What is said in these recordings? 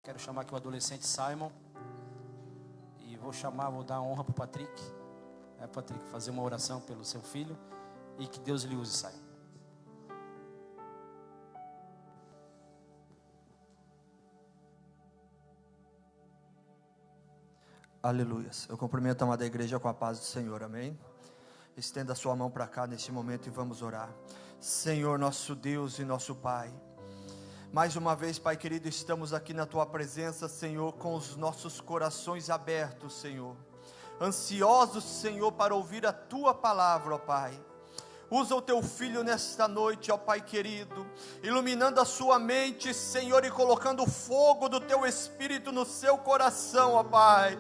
Quero chamar aqui o adolescente Simon. E vou dar honra para o Patrick. Patrick, fazer uma oração pelo seu filho. E que Deus lhe use, Simon. Aleluias. Eu cumprimento a amada igreja com a paz do Senhor, amém? Estenda a sua mão para cá neste momento e vamos orar. Senhor, nosso Deus e nosso Pai, mais uma vez, Pai querido, estamos aqui na Tua presença, Senhor, com os nossos corações abertos, Senhor, ansiosos, Senhor, para ouvir a Tua palavra, ó Pai. Usa o Teu Filho nesta noite, ó Pai querido, iluminando a sua mente, Senhor, e colocando o fogo do Teu Espírito no seu coração, ó Pai,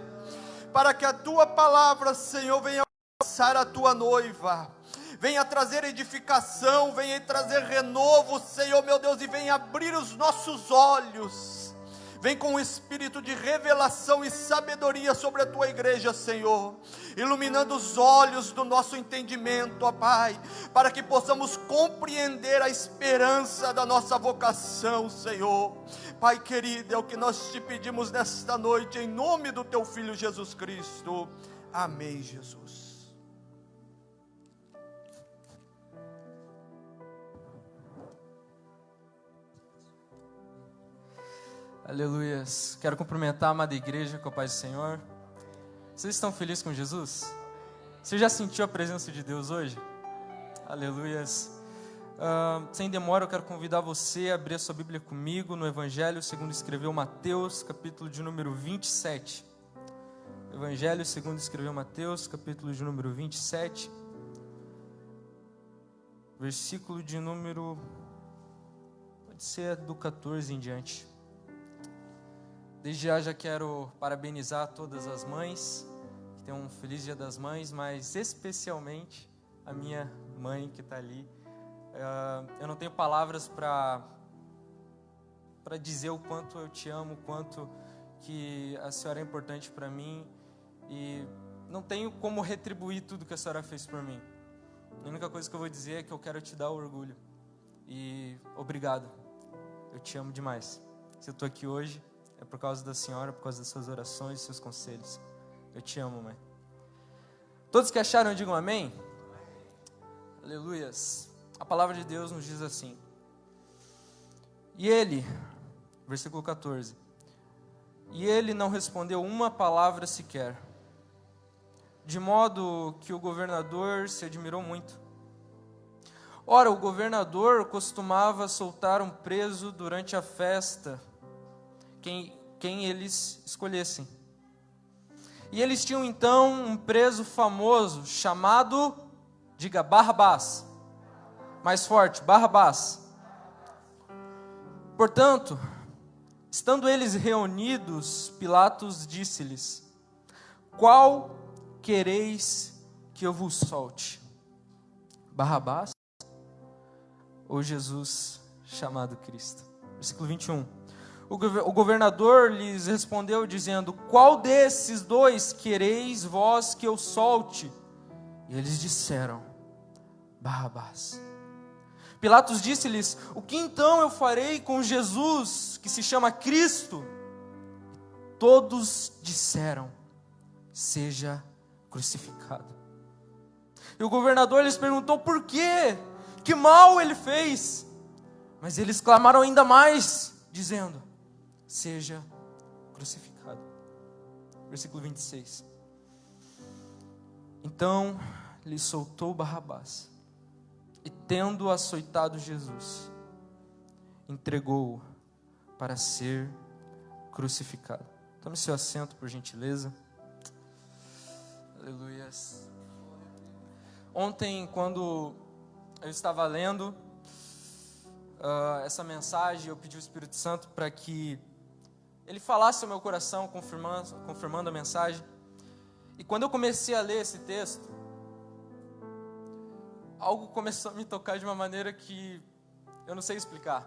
para que a Tua palavra, Senhor, venha alcançar a Tua noiva, venha trazer edificação, venha trazer renovo, Senhor meu Deus, e venha abrir os nossos olhos, vem com o espírito de revelação e sabedoria sobre a Tua igreja, Senhor, iluminando os olhos do nosso entendimento, ó Pai, para que possamos compreender a esperança da nossa vocação, Senhor. Pai querido, é o que nós te pedimos nesta noite, em nome do Teu Filho Jesus Cristo, amém, Jesus. Aleluias. Quero cumprimentar a amada igreja com a paz do Senhor. Vocês estão felizes com Jesus? Você já sentiu a presença de Deus hoje? Aleluias. Sem demora, eu quero convidar você a abrir a sua Bíblia comigo no Evangelho segundo escreveu Mateus, capítulo de número 27. Evangelho segundo escreveu Mateus, capítulo de número 27. Versículo de número... pode ser do 14 em diante. Desde já quero parabenizar todas as mães, que tenham um feliz Dia das Mães, mas especialmente a minha mãe que está ali. Eu não tenho palavras para dizer o quanto eu te amo, o quanto que a senhora é importante para mim, e não tenho como retribuir tudo que a senhora fez por mim. A única coisa que eu vou dizer é que eu quero te dar orgulho, e obrigado, eu te amo demais. Se eu estou aqui hoje, é por causa da senhora, por causa das suas orações e seus conselhos. Eu te amo, mãe. Todos que acharam, digam amém. Aleluias. A palavra de Deus nos diz assim. E ele, versículo 14. E ele não respondeu uma palavra sequer, de modo que o governador se admirou muito. Ora, o governador costumava soltar um preso durante a festa, quem eles escolhessem. E eles tinham então um preso famoso chamado, diga, Barrabás. Mais forte, Barrabás. Portanto, estando eles reunidos, Pilatos disse-lhes: qual quereis que eu vos solte? Barrabás ou Jesus chamado Cristo? Versículo 21. O governador lhes respondeu dizendo: qual desses dois quereis vós que eu solte? E eles disseram: Barrabás. Pilatos disse-lhes: o que então eu farei com Jesus, que se chama Cristo? E todos disseram: seja crucificado. E o governador lhes perguntou por quê? Que mal ele fez? Mas eles clamaram ainda mais, dizendo: seja crucificado. Versículo 26. Então lhe soltou Barrabás, e tendo açoitado Jesus, entregou-o para ser crucificado. Tome seu assento, por gentileza. Aleluias. Ontem, quando eu estava lendo essa mensagem, eu pedi ao Espírito Santo para que Ele falasse ao meu coração, confirmando a mensagem. E quando eu comecei a ler esse texto, algo começou a me tocar de uma maneira que eu não sei explicar.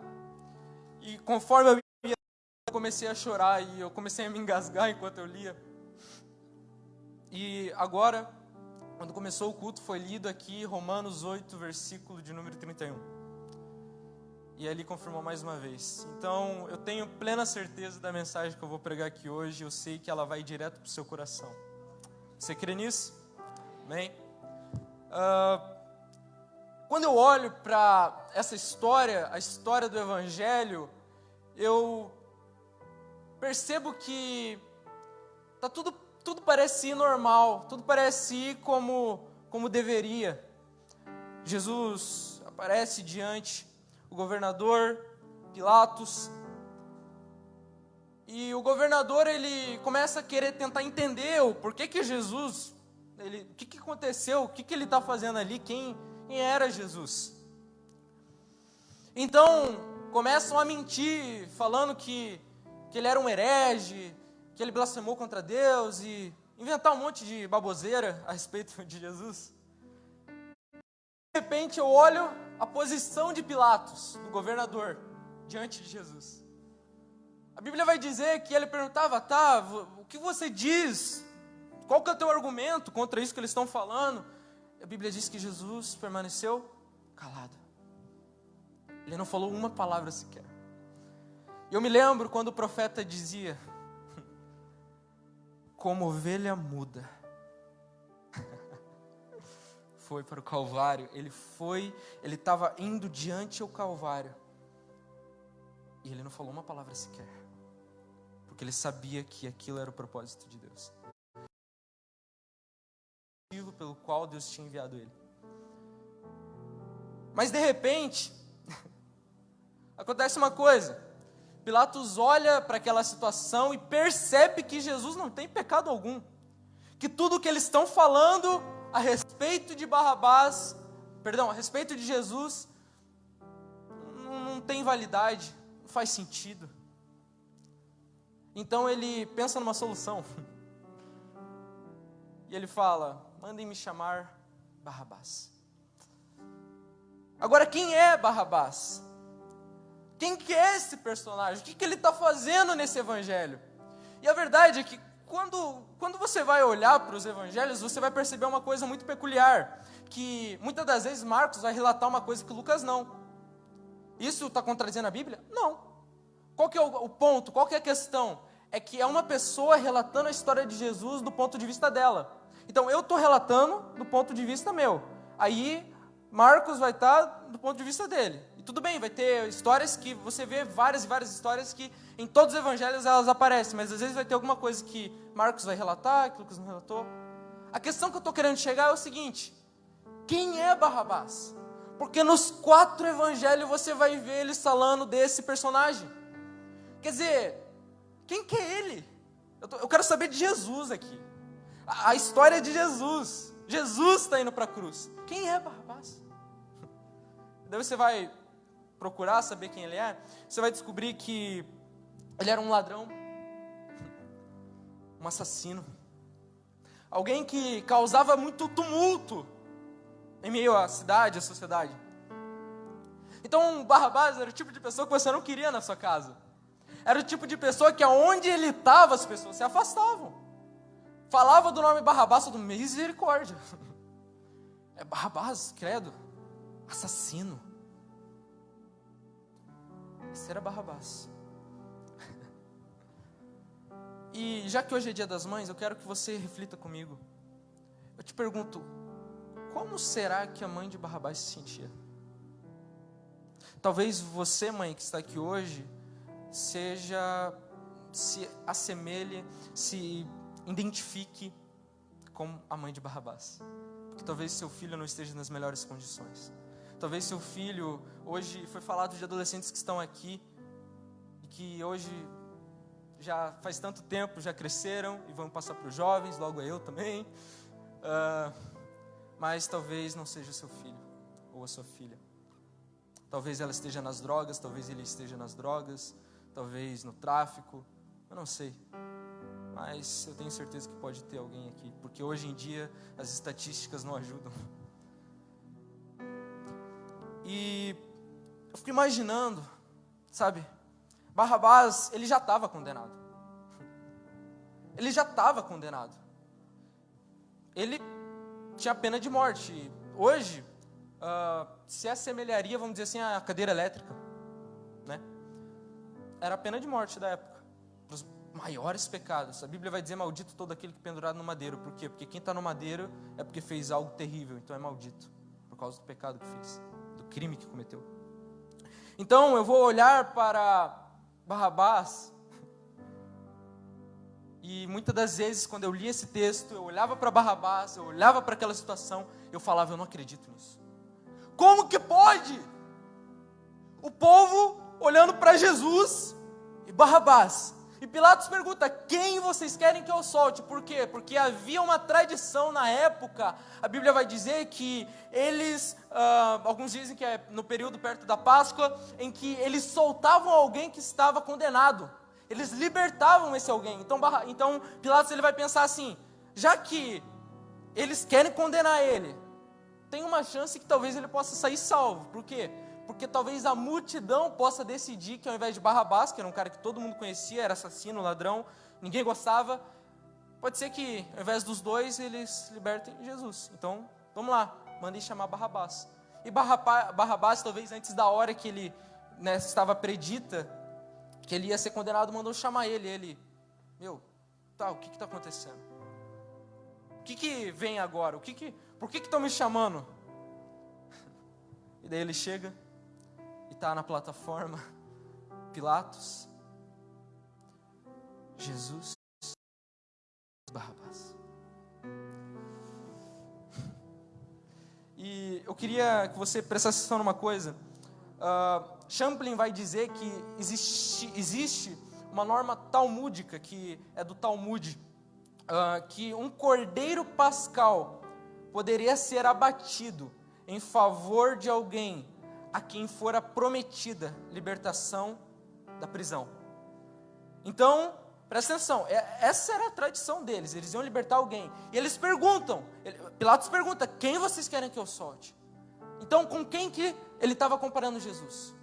E conforme eu ia, eu comecei a chorar e eu comecei a me engasgar enquanto eu lia. E agora, quando começou o culto, foi lido aqui Romanos 8, versículo de número 31. E ele confirmou mais uma vez. Então, eu tenho plena certeza da mensagem que eu vou pregar aqui hoje. Eu sei que ela vai direto para o seu coração. Você crê nisso? Amém? Quando eu olho para essa história, a história do Evangelho, eu percebo que tudo parece ir normal, tudo parece ir como deveria. Jesus aparece diante o governador Pilatos, e o governador ele começa a querer tentar entender o porquê que Jesus, o que aconteceu, o que ele está fazendo ali, quem era Jesus. Então começam a mentir, falando que ele era um herege, que ele blasfemou contra Deus, e inventar um monte de baboseira a respeito de Jesus. De repente eu olho a posição de Pilatos, do governador, diante de Jesus. A Bíblia vai dizer que ele perguntava, o que você diz? Qual que é o teu argumento contra isso que eles estão falando? A Bíblia diz que Jesus permaneceu calado. Ele não falou uma palavra sequer. E eu me lembro quando o profeta dizia, como ovelha muda, foi para o Calvário, ele estava indo diante ao Calvário, e ele não falou uma palavra sequer, porque ele sabia que aquilo era o propósito de Deus, o motivo pelo qual Deus tinha enviado ele. Mas de repente, acontece uma coisa, Pilatos olha para aquela situação e percebe que Jesus não tem pecado algum, que tudo o que eles estão falando a respeito de a respeito de Jesus, não tem validade, não faz sentido. Então ele pensa numa solução. E ele fala, mandem me chamar Barrabás. Agora, quem é Barrabás? Quem que é esse personagem? O que ele está fazendo nesse evangelho? E a verdade é que quando você vai olhar para os evangelhos, você vai perceber uma coisa muito peculiar, que muitas das vezes Marcos vai relatar uma coisa que Lucas não. Isso está contradizendo a Bíblia? Não. Qual que é o ponto? Qual que é a questão? É que é uma pessoa relatando a história de Jesus do ponto de vista dela. Então eu estou relatando do ponto de vista meu. Aí Marcos vai estar do ponto de vista dele. E tudo bem, vai ter histórias que você vê várias e várias histórias que em todos os evangelhos elas aparecem, mas às vezes vai ter alguma coisa que Marcos vai relatar, que Lucas não relatou. A questão que eu estou querendo chegar é o seguinte: quem é Barrabás? Porque nos 4 evangelhos você vai ver eles falando desse personagem. Quer dizer, quem que é ele? Eu quero saber de Jesus aqui. A história de Jesus. Jesus está indo para a cruz. Quem é Barrabás? Daí você vai procurar saber quem ele é. Você vai descobrir que ele era um ladrão, um assassino, alguém que causava muito tumulto em meio à cidade, à sociedade. Então Barrabás era o tipo de pessoa que você não queria na sua casa. Era o tipo de pessoa que aonde ele estava as pessoas se afastavam. Falava do nome Barrabás, todo misericórdia. É Barrabás, credo, assassino. Esse era Barrabás. E já que hoje é dia das mães, eu quero que você reflita comigo. Eu te pergunto, como será que a mãe de Barrabás se sentia? Talvez você, mãe, que está aqui hoje, se assemelhe, se identifique com a mãe de Barrabás. Porque talvez seu filho não esteja nas melhores condições. Talvez seu filho, hoje foi falado de adolescentes que estão aqui, e que hoje já faz tanto tempo, já cresceram e vão passar para os jovens, logo eu também. Mas talvez não seja seu filho ou a sua filha. Talvez ela esteja nas drogas, talvez ele esteja nas drogas, talvez no tráfico, eu não sei. Mas eu tenho certeza que pode ter alguém aqui, porque hoje em dia as estatísticas não ajudam. E eu fico imaginando, sabe, Barrabás, ele já estava condenado. Ele já estava condenado. Ele tinha pena de morte. Hoje, se assemelharia, vamos dizer assim, à cadeira elétrica. era a pena de morte da época, para os maiores pecados. A Bíblia vai dizer maldito todo aquele que é pendurado no madeiro. Por quê? Porque quem está no madeiro é porque fez algo terrível, então é maldito, por causa do pecado que fez, do crime que cometeu. Então eu vou olhar para Barrabás, e muitas das vezes quando eu li esse texto, eu olhava para Barrabás, eu olhava para aquela situação, eu falava, eu não acredito nisso. Como que pode? O povo olhando para Jesus e Barrabás. E Pilatos pergunta, quem vocês querem que eu solte? Por quê? Porque havia uma tradição na época, a Bíblia vai dizer que eles, alguns dizem que é no período perto da Páscoa, em que eles soltavam alguém que estava condenado. Eles libertavam esse alguém. Então Pilatos ele vai pensar assim, já que eles querem condenar ele, tem uma chance que talvez ele possa sair salvo. Por quê? Porque talvez a multidão possa decidir que ao invés de Barrabás, que era um cara que todo mundo conhecia, era assassino, ladrão, ninguém gostava, pode ser que ao invés dos dois eles libertem Jesus. Então, vamos lá, mandem chamar Barrabás. E Barrabás, talvez antes da hora que ele estava predita, que ele ia ser condenado, mandou chamar ele. Ele, o que está acontecendo? O que vem agora? Por que estão me chamando? E daí ele chega e está na plataforma, Pilatos, Jesus, Barrabás. E eu queria que você prestasse atenção numa coisa. Champlin vai dizer que existe uma norma talmúdica, que é do Talmud, que um cordeiro pascal poderia ser abatido em favor de alguém a quem fora prometida libertação da prisão. Então, presta atenção, essa era a tradição deles, eles iam libertar alguém. E eles perguntam, Pilatos pergunta, quem vocês querem que eu solte? Então, com quem que ele estava comparando Jesus?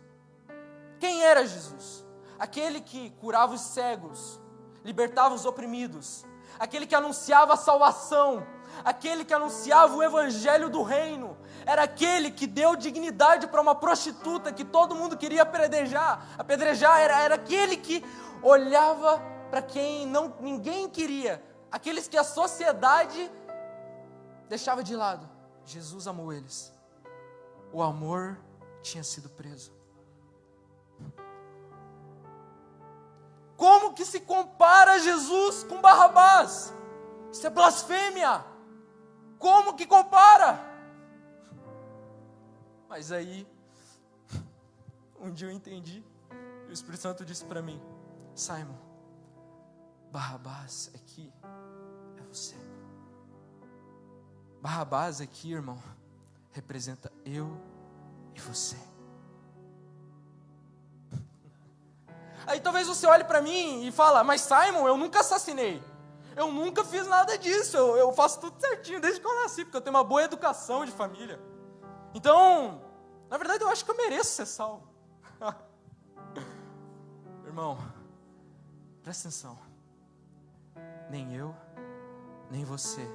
Quem era Jesus? Aquele que curava os cegos, libertava os oprimidos, aquele que anunciava a salvação, aquele que anunciava o evangelho do reino, era aquele que deu dignidade para uma prostituta que todo mundo queria apedrejar, era aquele que olhava para quem ninguém queria, aqueles que a sociedade deixava de lado. Jesus amou eles. O amor tinha sido preso. Como que se compara Jesus com Barrabás? Isso é blasfêmia. Como que compara? Mas aí, um dia eu entendi, e o Espírito Santo disse para mim, Simon, Barrabás aqui é você. Barrabás aqui, irmão, representa eu e você. Aí talvez você olhe para mim e fala, mas Simon, eu nunca assassinei. Eu nunca fiz nada disso. Eu faço tudo certinho desde que eu nasci, porque eu tenho uma boa educação de família. Então, na verdade eu acho que eu mereço ser salvo. Irmão, presta atenção. Nem eu, nem você,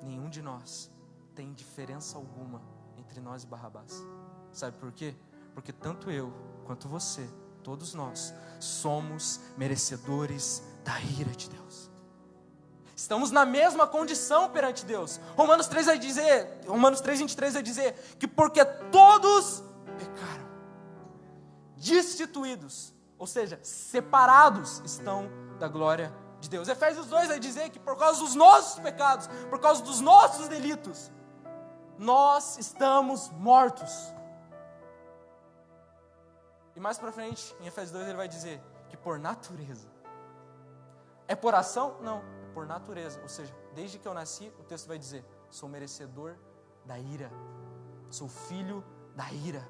nenhum de nós tem diferença alguma entre nós e Barrabás. Sabe por quê? Porque tanto eu quanto você, todos nós, somos merecedores da ira de Deus. Estamos na mesma condição perante Deus. Romanos 3:23 vai dizer que porque todos pecaram, destituídos, ou seja, separados estão da glória de Deus. Efésios 2 vai dizer que por causa dos nossos pecados, por causa dos nossos delitos, nós estamos mortos. E mais para frente, em Efésios 2, ele vai dizer que por natureza. É por ação? Não, é por natureza. Ou seja, desde que eu nasci, o texto vai dizer, sou merecedor da ira. Sou filho da ira.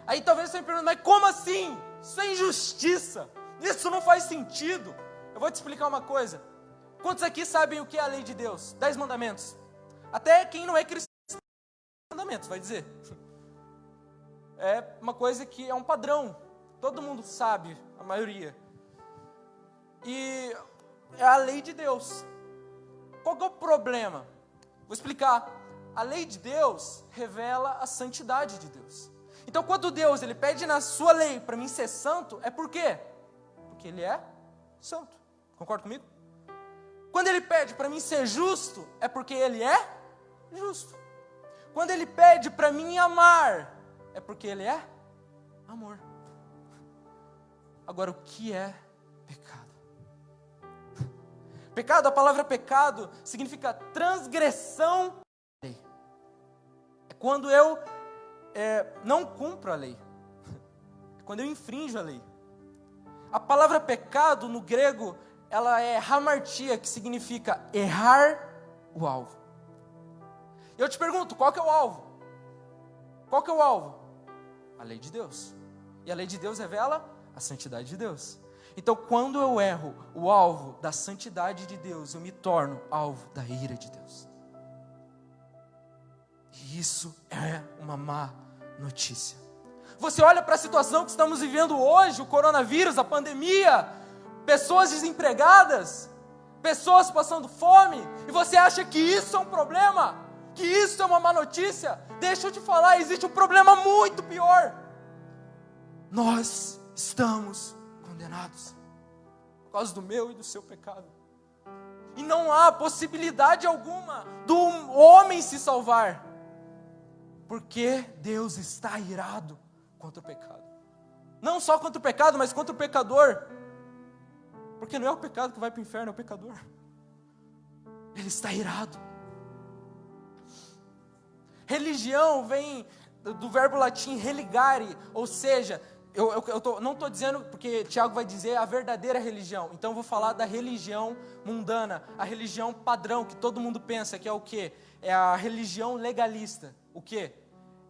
Aí talvez você me pergunte, mas como assim? Isso é injustiça. Isso não faz sentido. Eu vou te explicar uma coisa. Quantos aqui sabem o que é a lei de Deus? 10 mandamentos. Até quem não é cristão, 10 mandamentos, vai dizer. É uma coisa que é um padrão. Todo mundo sabe, a maioria. E é a lei de Deus. Qual que é o problema? Vou explicar. A lei de Deus revela a santidade de Deus. Então, quando Deus ele pede na sua lei para mim ser santo, é por quê? Porque Ele é santo. Concorda comigo? Quando Ele pede para mim ser justo, é porque Ele é justo. Quando Ele pede para mim amar, é porque Ele é amor. Agora, o que é pecado? Pecado, a palavra pecado significa transgressão da lei. É quando eu não cumpro a lei. É quando eu infrinjo a lei. A palavra pecado no grego, ela é hamartia, que significa errar o alvo. Eu te pergunto, qual que é o alvo? Qual que é o alvo? A lei de Deus. E a lei de Deus revela a santidade de Deus. Então, quando eu erro o alvo da santidade de Deus, eu me torno alvo da ira de Deus. E isso é uma má notícia. Você olha para a situação que estamos vivendo hoje, o coronavírus, a pandemia, pessoas desempregadas, pessoas passando fome, e você acha que isso é um problema? Que isso é uma má notícia? Deixa eu te falar, existe um problema muito pior. Nós estamos condenados por causa do meu e do seu pecado. E não há possibilidade alguma do homem se salvar, porque Deus está irado contra o pecado. Não só contra o pecado, mas contra o pecador. Porque não é o pecado que vai para o inferno, é o pecador. Ele está irado. Religião vem do verbo latim religare, ou seja, não estou dizendo, porque Tiago vai dizer a verdadeira religião, então eu vou falar da religião mundana, a religião padrão, que todo mundo pensa que é o quê? É a religião legalista. O quê?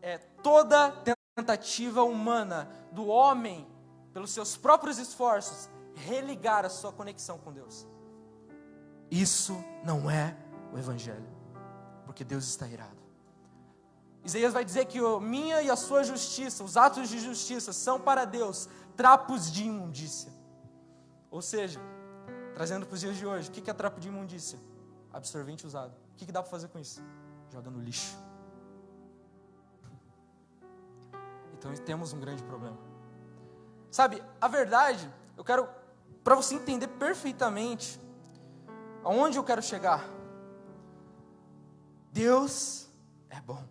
É toda tentativa humana do homem, pelos seus próprios esforços, religar a sua conexão com Deus. Isso não é o Evangelho, porque Deus está irado. Isaías vai dizer que a minha e a sua justiça, os atos de justiça, são para Deus trapos de imundícia. Ou seja, trazendo para os dias de hoje, o que é trapo de imundícia? Absorvente usado. O que dá para fazer com isso? Joga no lixo. Então temos um grande problema. Sabe, a verdade, eu quero, para você entender perfeitamente aonde eu quero chegar. Deus é bom.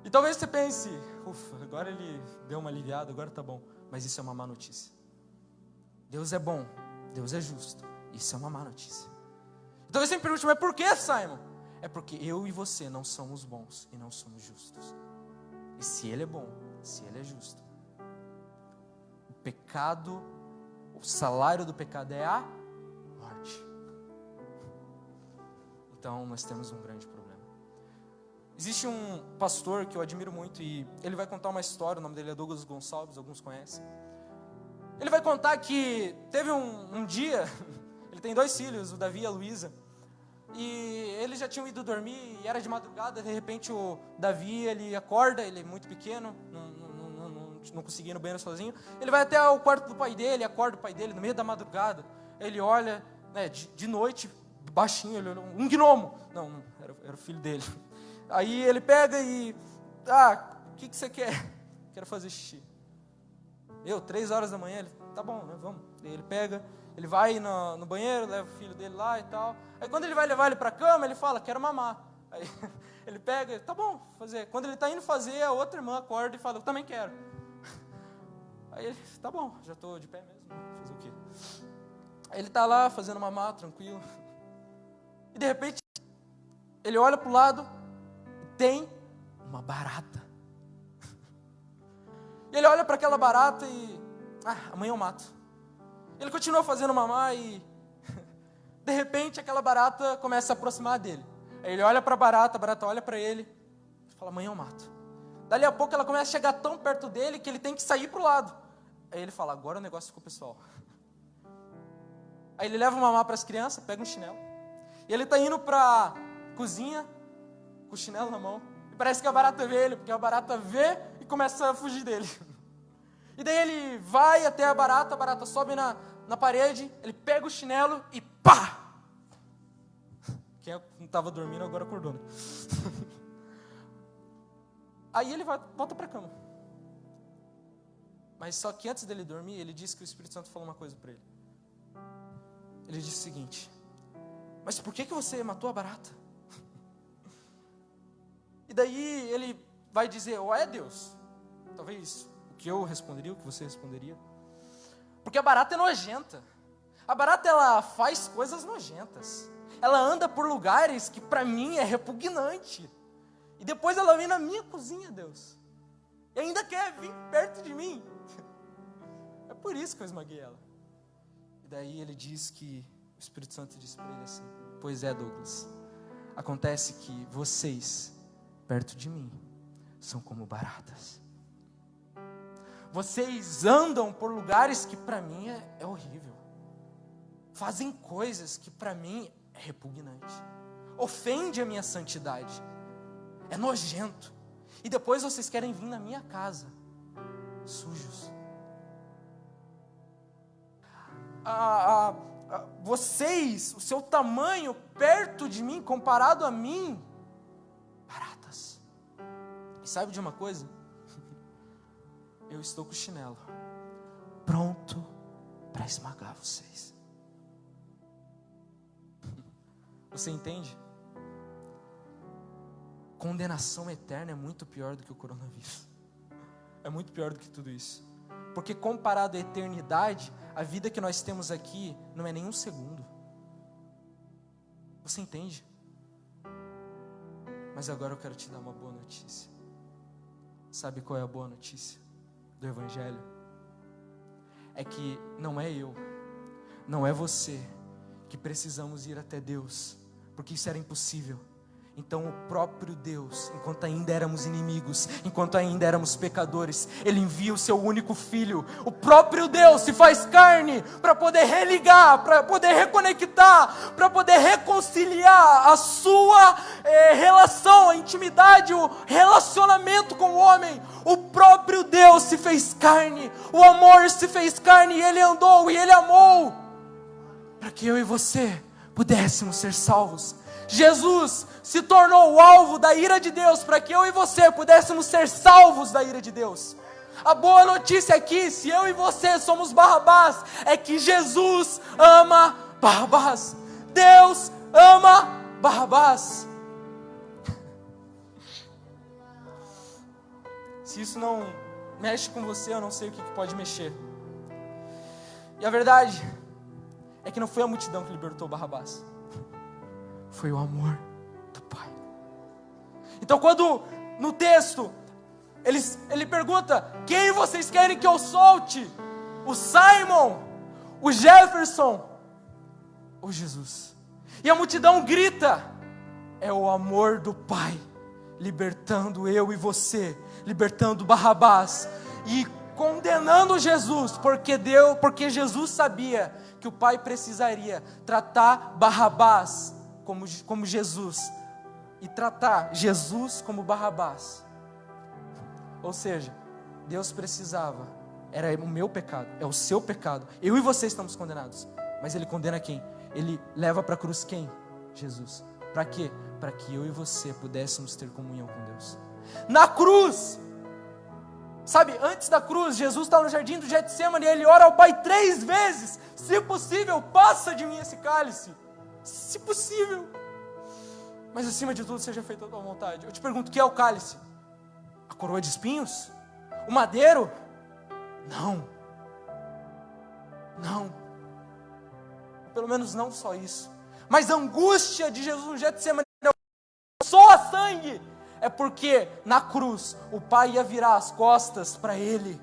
E talvez você pense, ufa, agora ele deu uma aliviada, agora tá bom. Mas isso é uma má notícia. Deus é bom, Deus é justo. Isso é uma má notícia. Talvez você me pergunte, mas por que, Simon? É porque eu e você não somos bons e não somos justos. E se Ele é bom, se Ele é justo, o pecado, o salário do pecado é a morte. Então nós temos um grande problema. Existe um pastor que eu admiro muito e ele vai contar uma história, o nome dele é Douglas Gonçalves, alguns conhecem. Ele vai contar que teve um dia, ele tem 2 filhos, o Davi e a Luísa, e eles já tinham ido dormir e era de madrugada. De repente o Davi, ele acorda, ele é muito pequeno, não conseguia ir no banheiro sozinho, ele vai até o quarto do pai dele, acorda o pai dele no meio da madrugada, ele olha, né, de noite, baixinho, ele olhou, um gnomo, não era o filho dele. Aí ele pega e, o que você quer? Quero fazer xixi. 3 horas da manhã, ele, tá bom, né, vamos. Aí ele pega, ele vai no banheiro, leva o filho dele lá e tal. Aí quando ele vai levar ele para a cama, ele fala, quero mamar. Aí ele pega, tá bom, fazer. Quando ele está indo fazer, a outra irmã acorda e fala, eu também quero. Aí ele, tá bom, já estou de pé mesmo, fazer o quê? Aí ele está lá fazendo mamar, tranquilo. E de repente, ele olha para o lado, tem uma barata. Ele olha para aquela barata e, amanhã eu mato. Ele continua fazendo mamar e, de repente, aquela barata começa a se aproximar dele. Aí ele olha para a barata olha para ele e fala, amanhã eu mato. Dali a pouco ela começa a chegar tão perto dele que ele tem que sair para o lado. Aí ele fala, agora o negócio ficou pessoal. Aí ele leva o mamar para as crianças, pega um chinelo. E ele está indo para a cozinha com o chinelo na mão. E parece que a barata vê ele, porque a barata vê e começa a fugir dele. E daí ele vai até a barata sobe na parede, ele pega o chinelo e pá! Quem não estava dormindo agora acordou, né? Aí ele volta para a cama. Mas só que antes dele dormir, ele disse que o Espírito Santo falou uma coisa para ele. Ele disse o seguinte: mas por que você matou a barata? E daí ele vai dizer: é Deus. Talvez o que eu responderia, o que você responderia. Porque a barata é nojenta. A barata, ela faz coisas nojentas. Ela anda por lugares que para mim é repugnante. E depois ela vem na minha cozinha, Deus. E ainda quer vir perto de mim. É por isso que eu esmaguei ela. E daí ele diz que o Espírito Santo disse para ele assim: pois é, Douglas, acontece que vocês, perto de mim, são como baratas. Vocês andam por lugares que para mim é horrível. Fazem coisas que para mim é repugnante. Ofende a minha santidade. É nojento. E depois vocês querem vir na minha casa, sujos. Vocês, o seu tamanho perto de mim, comparado a mim, baratas. E sabe de uma coisa? Eu estou com o chinelo pronto para esmagar vocês. Você entende? Condenação eterna é muito pior do que o coronavírus. É muito pior do que tudo isso. Porque comparado à eternidade, a vida que nós temos aqui não é nem um segundo. Você entende? Mas agora eu quero te dar uma boa notícia. Sabe qual é a boa notícia do Evangelho? É que não é eu, não é você que precisamos ir até Deus, porque isso era impossível. Então o próprio Deus, enquanto ainda éramos inimigos, enquanto ainda éramos pecadores, Ele envia o seu único Filho. O próprio Deus se faz carne para poder religar, para poder reconectar, para poder reconciliar a sua relação, a intimidade, o relacionamento com o homem. O próprio Deus se fez carne, o amor se fez carne, e Ele andou e Ele amou, para que eu e você pudéssemos ser salvos. Jesus se tornou o alvo da ira de Deus, para que eu e você pudéssemos ser salvos da ira de Deus. A boa notícia aqui, se eu e você somos Barrabás, é que Jesus ama Barrabás. Deus ama Barrabás. Se isso não mexe com você, eu não sei o que pode mexer. E a verdade é que não foi a multidão que libertou Barrabás. Foi o amor do Pai. Então quando no texto ele pergunta: quem vocês querem que eu solte? O Simon, o Jefferson ou Jesus? E a multidão grita: é o amor do Pai, libertando eu e você, libertando Barrabás e condenando Jesus, porque Jesus sabia que o Pai precisaria tratar Barrabás como Jesus, e tratar Jesus como Barrabás. Ou seja, Deus precisava, era o meu pecado, é o seu pecado, eu e você estamos condenados, mas Ele condena quem? Ele leva para a cruz quem? Jesus. Para quê? Para que eu e você pudéssemos ter comunhão com Deus. Na cruz, sabe, antes da cruz, Jesus está no jardim do Getsêmani e Ele ora ao Pai 3 vezes: se possível, passa de mim esse cálice. Se possível, mas acima de tudo seja feita a tua vontade. Eu te pergunto, o que é o cálice? A coroa de espinhos? O madeiro? Não. Pelo menos não só isso. Mas a angústia de Jesus no Getsêmani só a sangue. É porque na cruz o Pai ia virar as costas para Ele.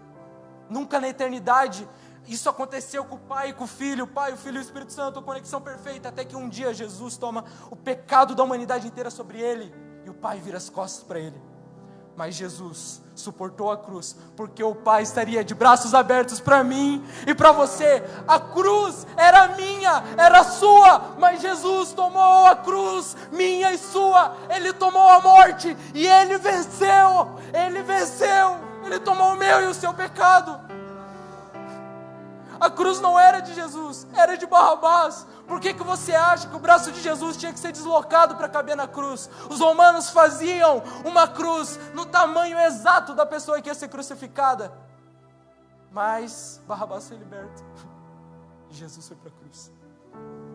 Nunca na eternidade isso aconteceu com o Pai e com o Filho, o Pai, o Filho e o Espírito Santo, a conexão perfeita, até que um dia Jesus toma o pecado da humanidade inteira sobre Ele, e o Pai vira as costas para Ele. Mas Jesus suportou a cruz, porque o Pai estaria de braços abertos para mim e para você. A cruz era minha, era sua, mas Jesus tomou a cruz, minha e sua. Ele tomou a morte e Ele venceu, Ele tomou o meu e o seu pecado. A cruz não era de Jesus, era de Barrabás. Por que você acha que o braço de Jesus tinha que ser deslocado para caber na cruz? Os romanos faziam uma cruz no tamanho exato da pessoa que ia ser crucificada. Mas Barrabás foi liberto. E Jesus foi para a cruz.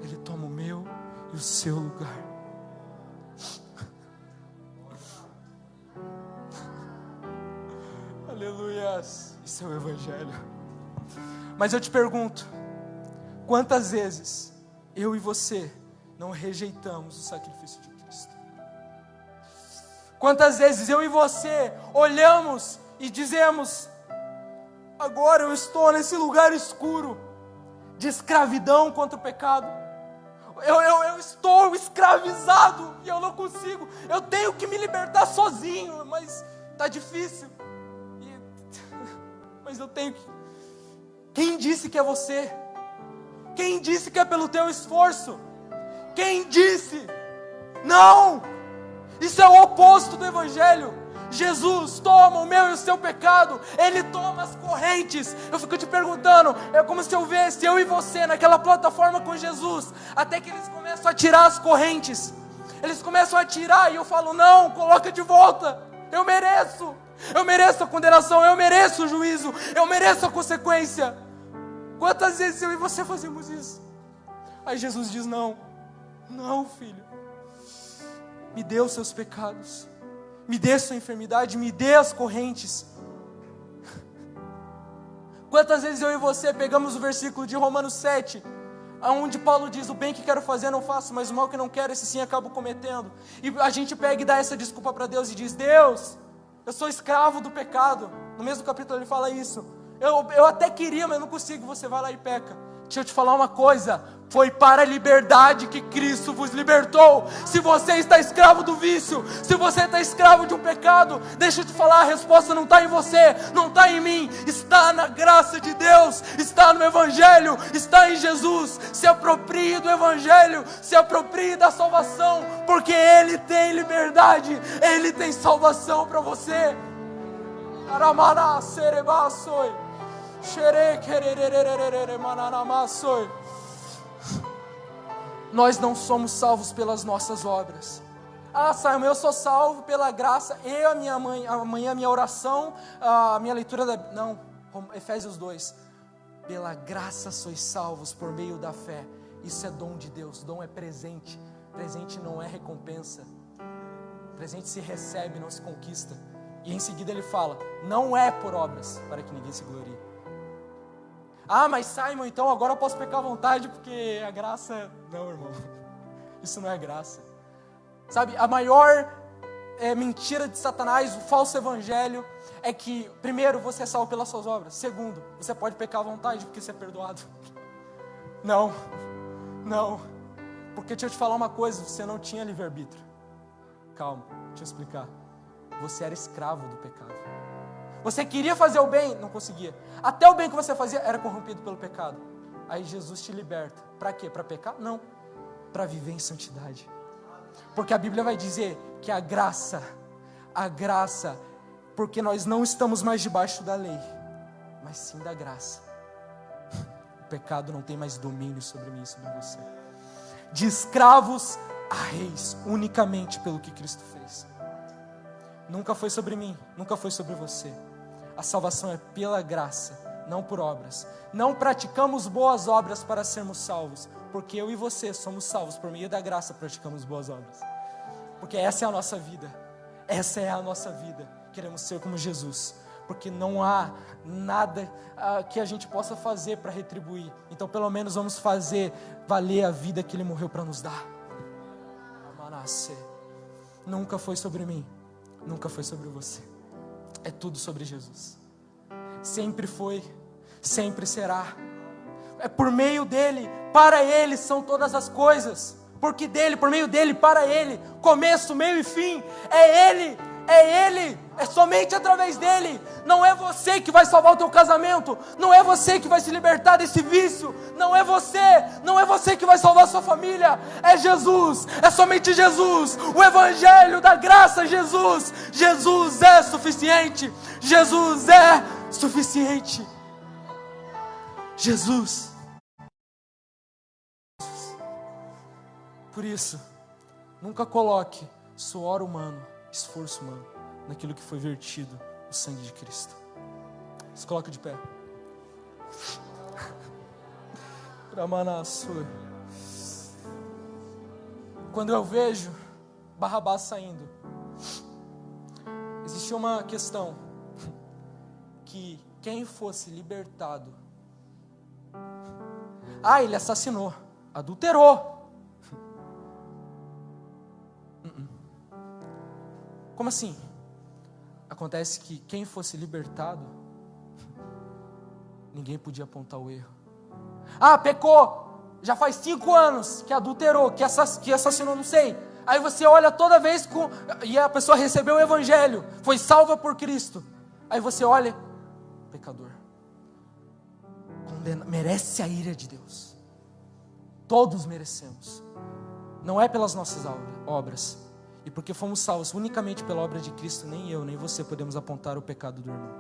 Ele toma o meu e o seu lugar. Aleluias. Isso é o Evangelho. Mas eu te pergunto, quantas vezes eu e você não rejeitamos o sacrifício de Cristo? Quantas vezes eu e você olhamos e dizemos: agora eu estou nesse lugar escuro de escravidão contra o pecado. Eu estou escravizado e eu não consigo. Eu tenho que me libertar sozinho, mas está difícil. Mas eu tenho que... Quem disse que é você? Quem disse que é pelo teu esforço? Quem disse? Não! Isso é o oposto do Evangelho. Jesus toma o meu e o seu pecado. Ele toma as correntes. Eu fico te perguntando, é como se eu visse eu e você naquela plataforma com Jesus, até que eles começam a tirar as correntes. Eles começam a tirar e eu falo: não, coloca de volta. Eu mereço a condenação, eu mereço o juízo, eu mereço a consequência. Quantas vezes eu e você fazemos isso? Aí Jesus diz: não, filho, me dê os seus pecados, me dê a sua enfermidade, me dê as correntes. Quantas vezes eu e você pegamos o versículo de Romanos 7, onde Paulo diz: o bem que quero fazer não faço, mas o mal que não quero, esse sim acabo cometendo. E a gente pega e dá essa desculpa para Deus e diz: Deus, eu sou escravo do pecado. No mesmo capítulo ele fala isso. Eu até queria, mas não consigo. Você vai lá e peca. Deixa eu te falar uma coisa: foi para a liberdade que Cristo vos libertou. Se você está escravo do vício, se você está escravo de um pecado, deixa eu te falar, a resposta não está em você, não está em mim, está na graça de Deus, está no Evangelho, está em Jesus. Se aproprie do Evangelho, se aproprie da salvação, porque Ele tem liberdade, Ele tem salvação para você. Aramana serebassoi. Nós não somos salvos pelas nossas obras. Ah, Simon, eu sou salvo pela graça. Eu, a minha mãe, amanhã a minha oração, a minha leitura da... Não, Efésios 2. Pela graça sois salvos por meio da fé. Isso é dom de Deus, dom é presente. Presente não é recompensa. Presente se recebe, não se conquista. E em seguida ele fala: não é por obras, para que ninguém se glorie. Ah, mas Simon, então agora eu posso pecar à vontade porque a graça... Não, irmão, isso não é graça. Sabe, a maior mentira de Satanás, o falso evangelho, é que, primeiro, você é salvo pelas suas obras. Segundo, você pode pecar à vontade porque você é perdoado. Não, porque deixa eu te falar uma coisa, você não tinha livre-arbítrio. Calma, deixa eu explicar. Você era escravo do pecado. Você queria fazer o bem, não conseguia. Até o bem que você fazia era corrompido pelo pecado. Aí Jesus te liberta. Para quê? Para pecar? Não. Para viver em santidade. Porque a Bíblia vai dizer que a graça, porque nós não estamos mais debaixo da lei, mas sim da graça. O pecado não tem mais domínio sobre mim e sobre você. De escravos a reis, unicamente pelo que Cristo fez. Nunca foi sobre mim, nunca foi sobre você. A salvação é pela graça, não por obras. Não praticamos boas obras para sermos salvos, porque eu e você somos salvos por meio da graça, praticamos boas obras. Porque essa é a nossa vida. Essa é a nossa vida. Queremos ser como Jesus, porque não há nada que a gente possa fazer para retribuir. Então pelo menos vamos fazer valer a vida que Ele morreu para nos dar. Nunca foi sobre mim, nunca foi sobre você. É tudo sobre Jesus. Sempre foi, sempre será. É por meio dele, para ele são todas as coisas. Porque dele, por meio dele, para ele, começo, meio e fim. É ele, é somente através dele. Não é você que vai salvar o teu casamento, não é você que vai se libertar desse vício, não é você que vai salvar a sua família, é Jesus, é somente Jesus, o Evangelho da graça, Jesus é suficiente, Jesus é suficiente. Jesus. Por isso, nunca coloque suor humano, esforço humano, naquilo que foi vertido o sangue de Cristo. Se coloque de pé. Quando eu vejo Barrabás saindo, existia uma questão, que quem fosse libertado, ele assassinou, adulterou. Como assim? Acontece que quem fosse libertado, ninguém podia apontar o erro. Pecou, já faz 5 anos que adulterou, que assassinou, não sei. Aí você olha toda vez e a pessoa recebeu o evangelho, foi salva por Cristo. Aí você olha, pecador, merece a ira de Deus. Todos merecemos. Não é pelas nossas obras. E porque fomos salvos unicamente pela obra de Cristo, nem eu, nem você podemos apontar o pecado do irmão.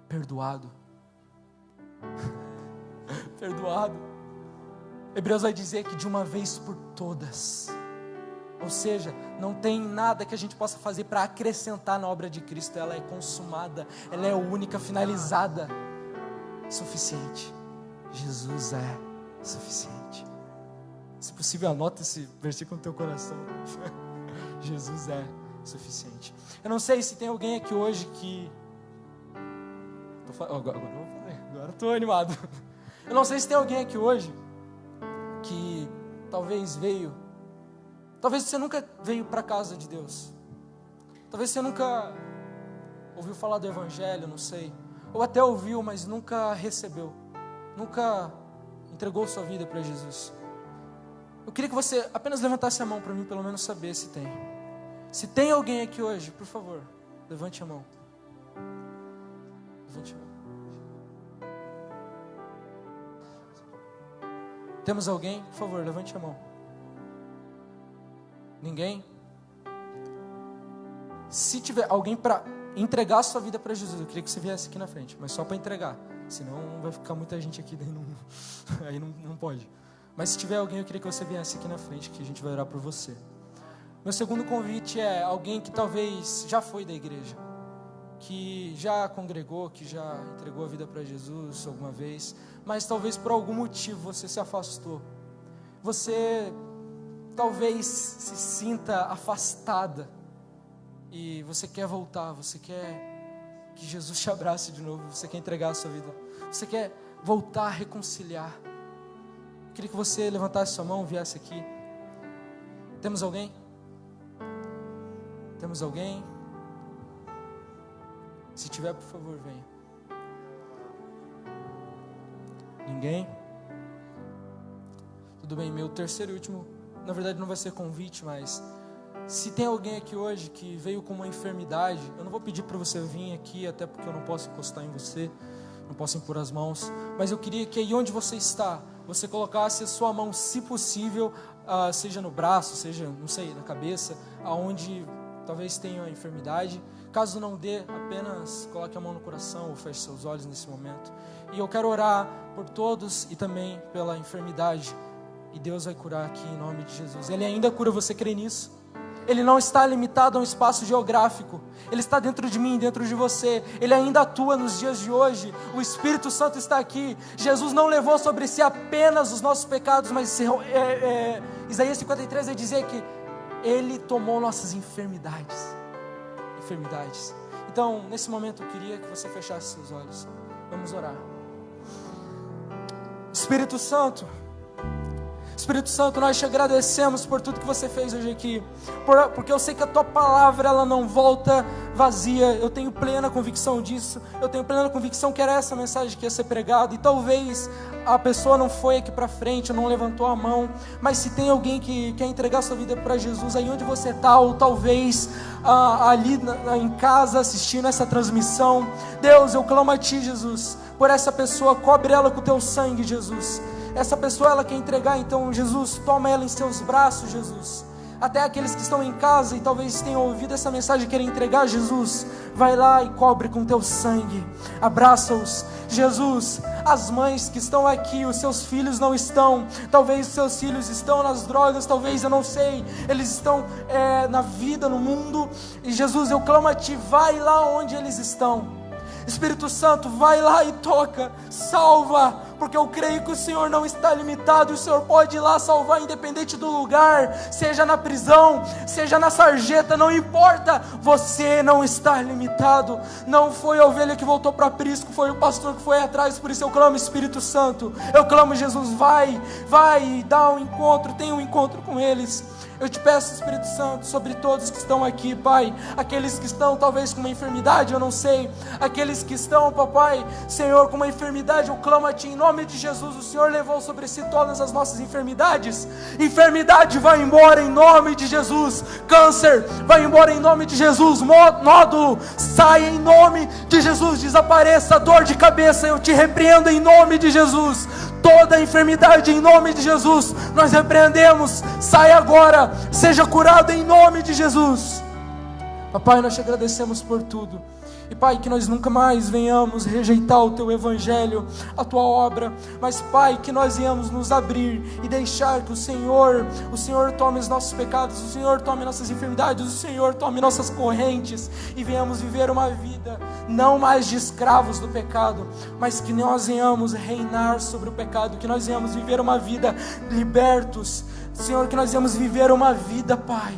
Perdoado. Perdoado. Hebreus vai dizer que de uma vez por todas. Ou seja, não tem nada que a gente possa fazer para acrescentar na obra de Cristo. Ela é consumada, ela é única, finalizada, suficiente. Jesus é suficiente. Se possível, anota esse versículo no teu coração. Jesus é suficiente. Eu não sei se tem alguém aqui hoje que... Agora estou animado. Eu não sei se tem alguém aqui hoje que talvez você nunca veio para a casa de Deus. Talvez você nunca ouviu falar do Evangelho, não sei. Ou até ouviu, mas nunca recebeu. Nunca entregou sua vida para Jesus. Eu queria que você apenas levantasse a mão para mim, pelo menos saber se tem. Se tem alguém aqui hoje, por favor, levante a mão. Levante a mão. Temos alguém? Por favor, levante a mão. Ninguém? Se tiver alguém para entregar a sua vida para Jesus, eu queria que você viesse aqui na frente, mas só para entregar. Senão vai ficar muita gente aqui, daí aí não pode. Mas se tiver alguém, eu queria que você viesse aqui na frente, que a gente vai orar por você. Meu segundo convite é alguém que talvez já foi da igreja, que já congregou, que já entregou a vida para Jesus alguma vez, mas talvez por algum motivo você se afastou. Você talvez se sinta afastada e você quer voltar, você quer que Jesus te abrace de novo, você quer entregar a sua vida, você quer voltar a reconciliar. Eu queria que você levantasse sua mão, viesse aqui. Temos alguém? Temos alguém? Se tiver, por favor, venha. Ninguém? Tudo bem, meu terceiro e último, na verdade não vai ser convite, mas se tem alguém aqui hoje que veio com uma enfermidade, eu não vou pedir para você vir aqui, até porque eu não posso encostar em você, não posso impor as mãos, mas eu queria que aí onde você está, você colocasse a sua mão, se possível, seja no braço, seja, não sei, na cabeça, aonde talvez tenha a enfermidade. Caso não dê, apenas coloque a mão no coração ou feche seus olhos nesse momento. E eu quero orar por todos e também pela enfermidade. E Deus vai curar aqui em nome de Jesus. Ele ainda cura, você crê nisso? Ele não está limitado a um espaço geográfico. Ele está dentro de mim, dentro de você. Ele ainda atua nos dias de hoje. O Espírito Santo está aqui. Jesus não levou sobre si apenas os nossos pecados, mas Isaías 53 vai dizer que Ele tomou nossas enfermidades. Então, nesse momento eu queria que você fechasse seus olhos. Vamos orar. Espírito Santo, nós te agradecemos por tudo que você fez hoje aqui, porque eu sei que a tua palavra ela não volta vazia. Eu tenho plena convicção disso. Eu tenho plena convicção que era essa mensagem que ia ser pregada. E talvez a pessoa não foi aqui para frente, não levantou a mão, mas se tem alguém que quer entregar sua vida para Jesus, aí onde você está, ou talvez ali em casa assistindo essa transmissão, Deus, eu clamo a ti, Jesus, por essa pessoa. Cobre ela com o teu sangue, Jesus. Essa pessoa, ela quer entregar, então, Jesus, toma ela em seus braços, Jesus. Até aqueles que estão em casa e talvez tenham ouvido essa mensagem e querem entregar, Jesus, vai lá e cobre com teu sangue, abraça-os. Jesus, as mães que estão aqui, os seus filhos não estão, talvez os seus filhos estão nas drogas, talvez, eu não sei, eles estão na vida, no mundo, e Jesus, eu clamo a Ti, vai lá onde eles estão. Espírito Santo, vai lá e toca, salva, porque eu creio que o Senhor não está limitado, e o Senhor pode ir lá salvar independente do lugar, seja na prisão, seja na sarjeta, não importa, você não está limitado. Não foi a ovelha que voltou para aprisco, foi o pastor que foi atrás. Por isso eu clamo, Espírito Santo, eu clamo, Jesus, vai, dá um encontro, tenha um encontro com eles. Eu te peço, Espírito Santo, sobre todos que estão aqui, Pai, aqueles que estão talvez com uma enfermidade, eu não sei, aqueles que estão, Papai, Senhor, com uma enfermidade, eu clamo a Ti, em nome de Jesus. O Senhor levou sobre si todas as nossas enfermidades. Enfermidade vai embora em nome de Jesus. Câncer vai embora em nome de Jesus. Nódulo sai em nome de Jesus. Desapareça. Dor de cabeça, eu te repreendo em nome de Jesus. Toda enfermidade em nome de Jesus nós repreendemos, sai agora, seja curado em nome de Jesus. Papai, nós te agradecemos por tudo, e Pai, que nós nunca mais venhamos rejeitar o Teu Evangelho, a Tua obra, mas Pai, que nós venhamos nos abrir e deixar que o Senhor tome os nossos pecados, o Senhor tome nossas enfermidades, o Senhor tome nossas correntes, e venhamos viver uma vida não mais de escravos do pecado, mas que nós venhamos reinar sobre o pecado, que nós venhamos viver uma vida libertos, Senhor, que nós venhamos viver uma vida, Pai,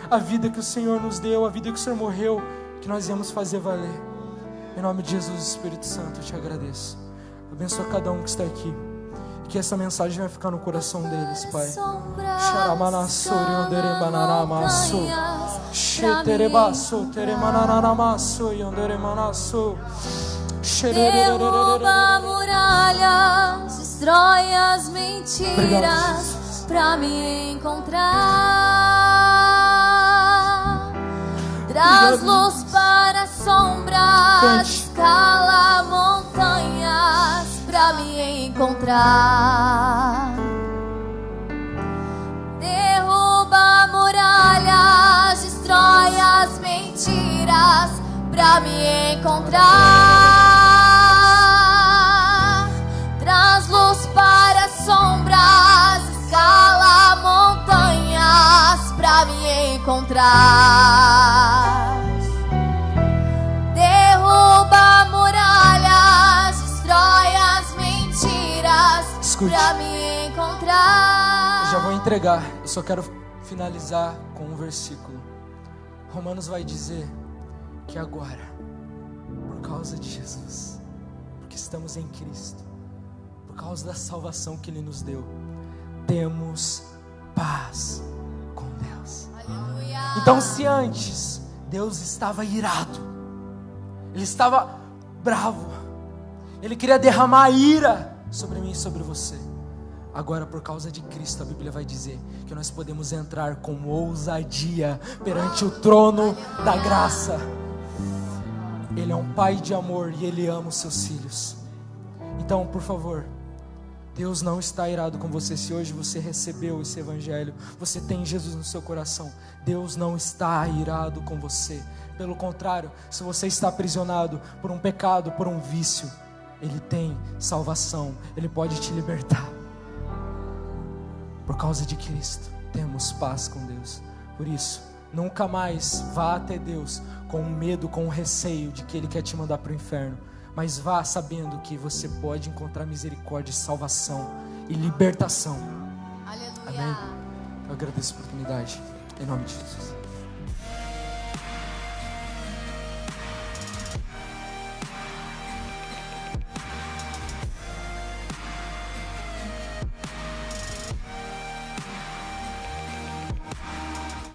a vida que o Senhor nos deu, a vida que o Senhor morreu, que nós íamos fazer valer. Em nome de Jesus, Espírito Santo, eu te agradeço. Abençoa cada um que está aqui, e que essa mensagem vai ficar no coração deles, Pai. Derruba muralhas, destrói as mentiras pra me encontrar. Traz luz para sombras, escala montanhas pra me encontrar. Derruba muralhas, destrói as mentiras pra me encontrar. Traz luz para sombras, escala montanhas pra me encontrar. Derruba muralhas, destrói as mentiras. Escute. Pra me encontrar. Eu já vou entregar, eu só quero finalizar com um versículo. Romanos vai dizer que agora, por causa de Jesus, porque estamos em Cristo, por causa da salvação que Ele nos deu, temos paz com Deus. Aleluia. Então, se antes Deus estava irado, Ele estava bravo, Ele queria derramar ira sobre mim e sobre você, agora por causa de Cristo, a Bíblia vai dizer que nós podemos entrar com ousadia perante o trono da graça. Ele é um Pai de amor e Ele ama os seus filhos. Então, por favor, Deus não está irado com você. Se hoje você recebeu esse Evangelho, você tem Jesus no seu coração, Deus não está irado com você. Pelo contrário, se você está aprisionado por um pecado, por um vício, Ele tem salvação, Ele pode te libertar. Por causa de Cristo, temos paz com Deus. Por isso, nunca mais vá até Deus com medo, com receio de que Ele quer te mandar para o inferno. Mas vá sabendo que você pode encontrar misericórdia, salvação e libertação. Aleluia. Amém? Eu agradeço a oportunidade. Em nome de Jesus.